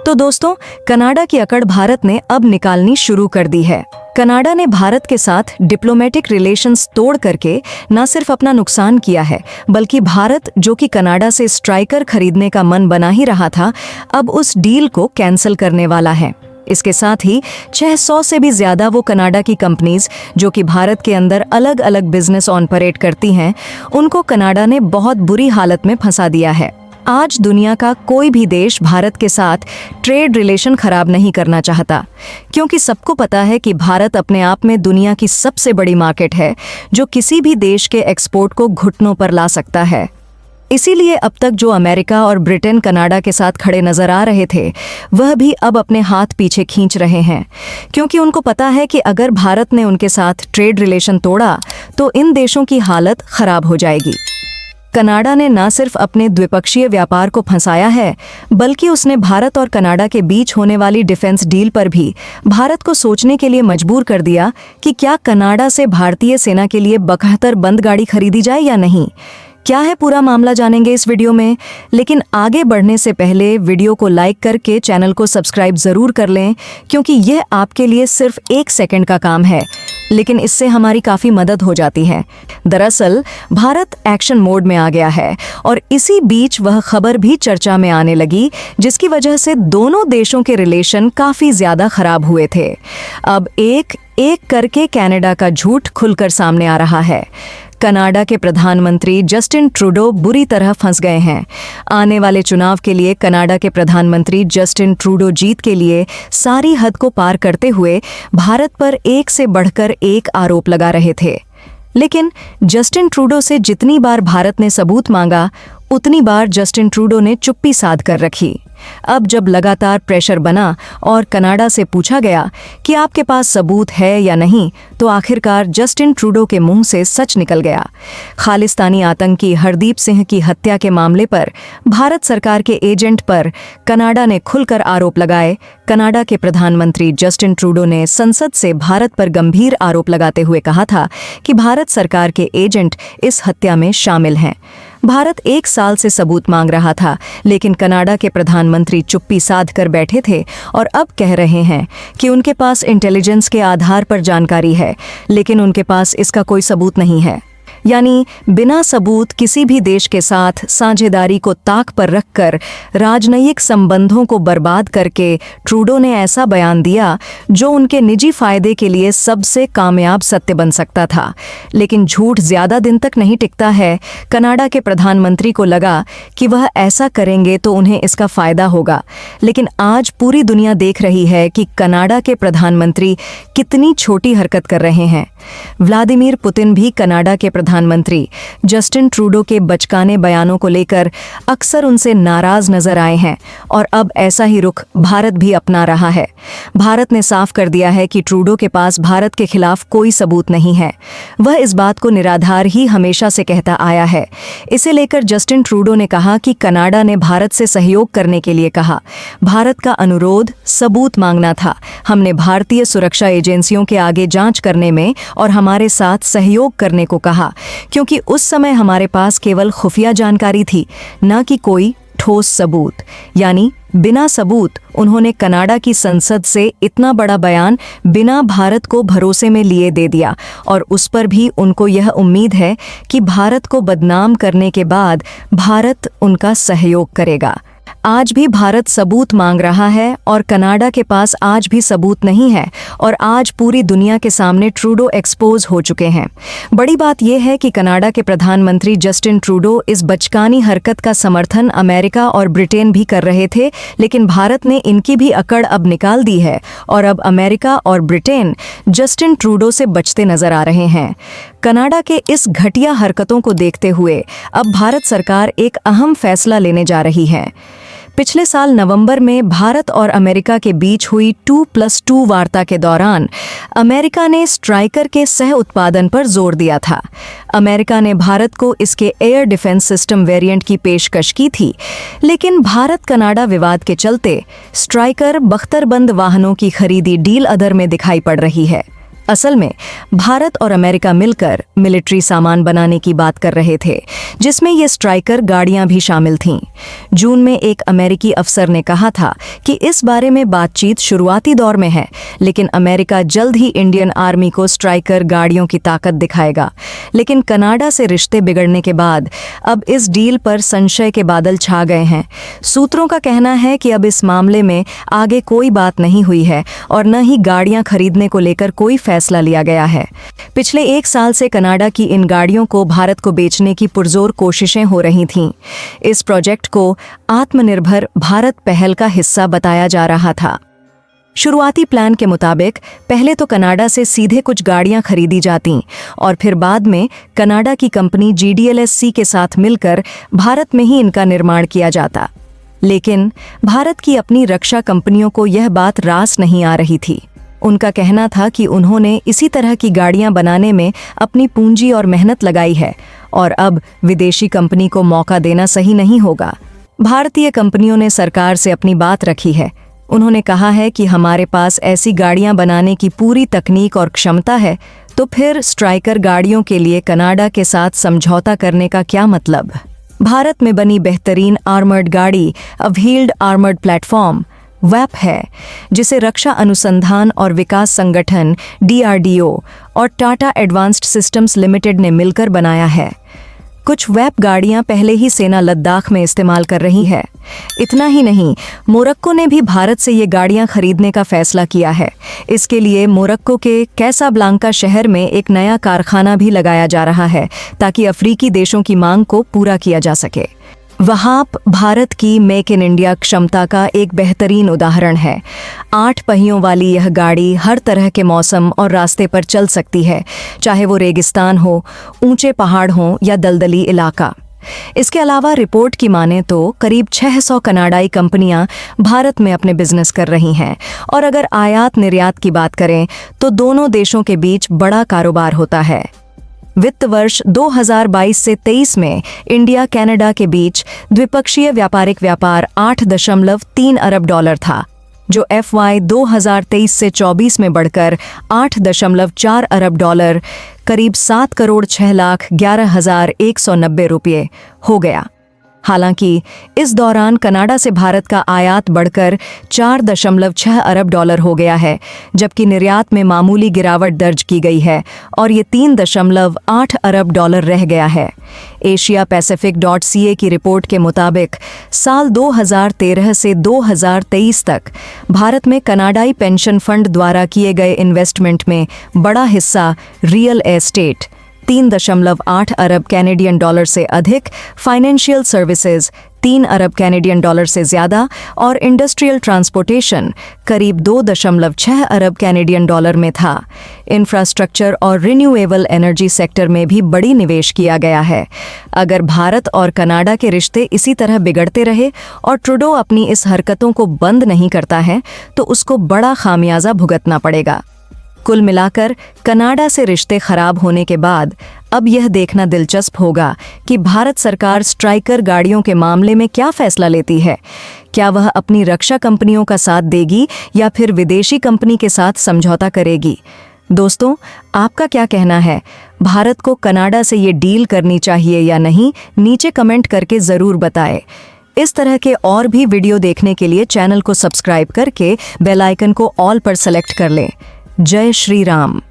तो दोस्तों, कनाडा की अकड़ भारत ने अब निकालनी शुरू कर दी है। कनाडा ने भारत के साथ डिप्लोमेटिक रिलेशंस तोड़ करके न सिर्फ अपना नुकसान किया है, बल्कि भारत, जो कि कनाडा से स्ट्राइकर खरीदने का मन बना ही रहा था, अब उस डील को कैंसिल करने वाला है। इसके साथ ही 600 से भी ज्यादा वो कनाडा की कंपनीज जो कि भारत के अंदर अलग अलग बिजनेस ऑपरेट करती हैं, उनको कनाडा ने बहुत बुरी हालत में फंसा दिया है। आज दुनिया का कोई भी देश भारत के साथ ट्रेड रिलेशन खराब नहीं करना चाहता, क्योंकि सबको पता है कि भारत अपने आप में दुनिया की सबसे बड़ी मार्केट है, जो किसी भी देश के एक्सपोर्ट को घुटनों पर ला सकता है। इसीलिए अब तक जो अमेरिका और ब्रिटेन कनाडा के साथ खड़े नजर आ रहे थे, वह भी अब अपने हाथ पीछे खींच रहे हैं, क्योंकि उनको पता है कि अगर भारत ने उनके साथ ट्रेड रिलेशन तोड़ा तो इन देशों की हालत खराब हो जाएगी। कनाडा ने न सिर्फ अपने द्विपक्षीय व्यापार को फंसाया है, बल्कि उसने भारत और कनाडा के बीच होने वाली डिफेंस डील पर भी भारत को सोचने के लिए मजबूर कर दिया कि क्या कनाडा से भारतीय सेना के लिए बकहतर बंद गाड़ी खरीदी जाए या नहीं। क्या है पूरा मामला जानेंगे इस वीडियो में, लेकिन आगे बढ़ने से पहले वीडियो को लाइक करके चैनल को सब्सक्राइब जरूर कर लें, क्योंकि यह आपके लिए सिर्फ 1 सेकंड का काम है, लेकिन इससे हमारी काफ़ी मदद हो जाती है। दरअसल भारत एक्शन मोड में आ गया है और इसी बीच वह खबर भी चर्चा में आने लगी, जिसकी वजह से दोनों देशों के रिलेशन काफ़ी ज़्यादा खराब हुए थे। अब एक एक करके कनाडा का झूठ खुलकर सामने आ रहा है। कनाडा के प्रधानमंत्री जस्टिन ट्रूडो बुरी तरह फंस गए हैं। आने वाले चुनाव के लिए कनाडा के प्रधानमंत्री जस्टिन ट्रूडो जीत के लिए सारी हद को पार करते हुए भारत पर एक से बढ़कर एक आरोप लगा रहे थे। लेकिन जस्टिन ट्रूडो से जितनी बार भारत ने सबूत मांगा, उतनी बार जस्टिन ट्रूडो ने चुप्पी साध कर रखी। अब जब लगातार प्रेशर बना और कनाडा से पूछा गया कि आपके पास सबूत है या नहीं, तो आखिरकार जस्टिन ट्रूडो के मुंह से सच निकल गया। खालिस्तानी आतंकी हरदीप सिंह की हत्या के मामले पर भारत सरकार के एजेंट पर कनाडा ने खुलकर आरोप लगाए। कनाडा के प्रधानमंत्री जस्टिन ट्रूडो ने संसद से भारत पर गंभीर आरोप लगाते हुए कहा था कि भारत सरकार के एजेंट इस हत्या में शामिल हैं। भारत 1 साल से सबूत मांग रहा था, लेकिन कनाडा के प्रधानमंत्री चुप्पी साध कर बैठे थे और अब कह रहे हैं कि उनके पास इंटेलिजेंस के आधार पर जानकारी है, लेकिन उनके पास इसका कोई सबूत नहीं है। यानी बिना सबूत किसी भी देश के साथ साझेदारी को ताक पर रखकर राजनयिक संबंधों को बर्बाद करके ट्रूडो ने ऐसा बयान दिया जो उनके निजी फायदे के लिए सबसे कामयाब सत्य बन सकता था। लेकिन झूठ ज्यादा दिन तक नहीं टिकता है। कनाडा के प्रधानमंत्री को लगा कि वह ऐसा करेंगे तो उन्हें इसका फायदा होगा, लेकिन आज पूरी दुनिया देख रही है कि कनाडा के प्रधानमंत्री कितनी छोटी हरकत कर रहे हैं। व्लादिमीर पुतिन भी कनाडा के प्रधानमंत्री जस्टिन ट्रूडो के बचकाने बयानों को लेकर अक्सर उनसे नाराज नजर आए हैं और अब ऐसा ही रुख भारत भी अपना रहा है। भारत ने साफ कर दिया है कि ट्रूडो के पास भारत के खिलाफ कोई सबूत नहीं है। वह इस बात को निराधार ही हमेशा से कहता आया है। इसे लेकर जस्टिन ट्रूडो ने कहा कि कनाडा ने भारत से सहयोग करने के लिए कहा। भारत का अनुरोध सबूत मांगना था। हमने भारतीय सुरक्षा एजेंसियों के आगे जांच करने में और हमारे साथ सहयोग करने को कहा, क्योंकि उस समय हमारे पास केवल खुफिया जानकारी थी, न कि कोई ठोस सबूत। यानी बिना सबूत उन्होंने कनाडा की संसद से इतना बड़ा बयान बिना भारत को भरोसे में लिए दे दिया, और उस पर भी उनको यह उम्मीद है कि भारत को बदनाम करने के बाद भारत उनका सहयोग करेगा। आज भी भारत सबूत मांग रहा है और कनाडा के पास आज भी सबूत नहीं है, और आज पूरी दुनिया के सामने ट्रूडो एक्सपोज हो चुके हैं। बड़ी बात यह है कि कनाडा के प्रधानमंत्री जस्टिन ट्रूडो इस बचकानी हरकत का समर्थन अमेरिका और ब्रिटेन भी कर रहे थे, लेकिन भारत ने इनकी भी अकड़ अब निकाल दी है और अब अमेरिका और ब्रिटेन जस्टिन ट्रूडो से बचते नजर आ रहे हैं। कनाडा के इस घटिया हरकतों को देखते हुए अब भारत सरकार एक अहम फैसला लेने जा रही है। पिछले साल नवंबर में भारत और अमेरिका के बीच हुई 2+2 वार्ता के दौरान अमेरिका ने स्ट्राइकर के सह उत्पादन पर जोर दिया था। अमेरिका ने भारत को इसके एयर डिफेंस सिस्टम वेरिएंट की पेशकश की थी, लेकिन भारत कनाडा विवाद के चलते स्ट्राइकर बख्तरबंद वाहनों की खरीदी डील अदर में दिखाई पड़ रही है। असल में भारत और अमेरिका मिलकर मिलिट्री सामान बनाने की बात कर रहे थे, जिसमें ये स्ट्राइकर गाड़ियां भी शामिल थीं। जून में एक अमेरिकी अफसर ने कहा था कि इस बारे में बातचीत शुरुआती दौर में है, लेकिन अमेरिका जल्द ही इंडियन आर्मी को स्ट्राइकर गाड़ियों की ताकत दिखाएगा। लेकिन कनाडा से रिश्ते बिगड़ने के बाद अब इस डील पर संशय के बादल छा गए हैं। सूत्रों का कहना है कि अब इस मामले में आगे कोई बात नहीं हुई है और न ही गाड़ियां खरीदने को लेकर कोई फैसला लिया गया है। पिछले 1 साल से कनाडा की इन गाड़ियों को भारत को बेचने की पुरजोर कोशिशें हो रही थीं। इस प्रोजेक्ट को आत्मनिर्भर भारत पहल का हिस्सा बताया जा रहा था। शुरुआती प्लान के मुताबिक पहले तो कनाडा से सीधे कुछ गाड़ियां खरीदी जातीं और फिर बाद में कनाडा की कंपनी GDLSC के साथ मिलकर भारत में ही इनका निर्माण किया जाता। लेकिन भारत की अपनी रक्षा कंपनियों को यह बात रास नहीं आ रही थी। उनका कहना था कि उन्होंने इसी तरह की गाड़ियां बनाने में अपनी पूंजी और मेहनत लगाई है और अब विदेशी कंपनी को मौका देना सही नहीं होगा। भारतीय कंपनियों ने सरकार से अपनी बात रखी है। उन्होंने कहा है कि हमारे पास ऐसी गाड़ियां बनाने की पूरी तकनीक और क्षमता है, तो फिर स्ट्राइकर गाड़ियों के लिए कनाडा के साथ समझौता करने का क्या मतलब। भारत में बनी बेहतरीन आर्मर्ड गाड़ी व्हील्ड आर्मर्ड प्लेटफॉर्म वैप है, जिसे रक्षा अनुसंधान और विकास संगठन DRDO और टाटा एडवांस्ड सिस्टम्स लिमिटेड ने मिलकर बनाया है। कुछ वैप गाड़ियां पहले ही सेना लद्दाख में इस्तेमाल कर रही है। इतना ही नहीं, मोरक्को ने भी भारत से ये गाड़ियां खरीदने का फैसला किया है। इसके लिए मोरक्को के कैसाब्लांका शहर में एक नया कारखाना भी लगाया जा रहा है, ताकि अफ्रीकी देशों की मांग को पूरा किया जा सके। वहाप भारत की मेक इन इंडिया क्षमता का एक बेहतरीन उदाहरण है। 8 पहियों वाली यह गाड़ी हर तरह के मौसम और रास्ते पर चल सकती है, चाहे वो रेगिस्तान हो, ऊंचे पहाड़ हों या दलदली इलाका। इसके अलावा रिपोर्ट की माने तो करीब 600 कनाडाई कंपनियां भारत में अपने बिजनेस कर रही हैं और अगर आयात निर्यात की बात करें तो दोनों देशों के बीच बड़ा कारोबार होता है। वित्त वर्ष 2022 से 23 में इंडिया कनाडा के बीच द्विपक्षीय व्यापारिक व्यापार 8.3 अरब डॉलर था, जो FY 2023 से 24 में बढ़कर 8.4 अरब डॉलर करीब 7,06,11,190 रुपये हो गया। हालांकि इस दौरान कनाडा से भारत का आयात बढ़कर 4.6 अरब डॉलर हो गया है, जबकि निर्यात में मामूली गिरावट दर्ज की गई है और ये 3.8 अरब डॉलर रह गया है। एशिया पैसिफिक.ca की रिपोर्ट के मुताबिक साल 2013 से 2023 तक भारत में कनाडाई पेंशन फंड द्वारा किए गए इन्वेस्टमेंट में बड़ा हिस्सा रियल एस्टेट 3.8 अरब कैनेडियन डॉलर से अधिक, फाइनेंशियल सर्विसेज 3 अरब कैनेडियन डॉलर से ज़्यादा और इंडस्ट्रियल ट्रांसपोर्टेशन करीब 2.6 अरब कैनेडियन डॉलर में था। इंफ्रास्ट्रक्चर और रिन्यूएबल एनर्जी सेक्टर में भी बड़ी निवेश किया गया है। अगर भारत और कनाडा के रिश्ते इसी तरह बिगड़ते रहे और ट्रूडो अपनी इस हरकतों को बंद नहीं करता है, तो उसको बड़ा खामियाजा भुगतना पड़ेगा। कुल मिलाकर कनाडा से रिश्ते खराब होने के बाद अब यह देखना दिलचस्प होगा कि भारत सरकार स्ट्राइकर गाड़ियों के मामले में क्या फैसला लेती है। क्या वह अपनी रक्षा कंपनियों का साथ देगी या फिर विदेशी कंपनी के साथ समझौता करेगी? दोस्तों, आपका क्या कहना है? भारत को कनाडा से ये डील करनी चाहिए या नहीं? नीचे कमेंट करके ज़रूर बताएं। इस तरह के और भी वीडियो देखने के लिए चैनल को सब्सक्राइब करके बेल आइकन को ऑल पर सेलेक्ट कर लें। जय श्री राम।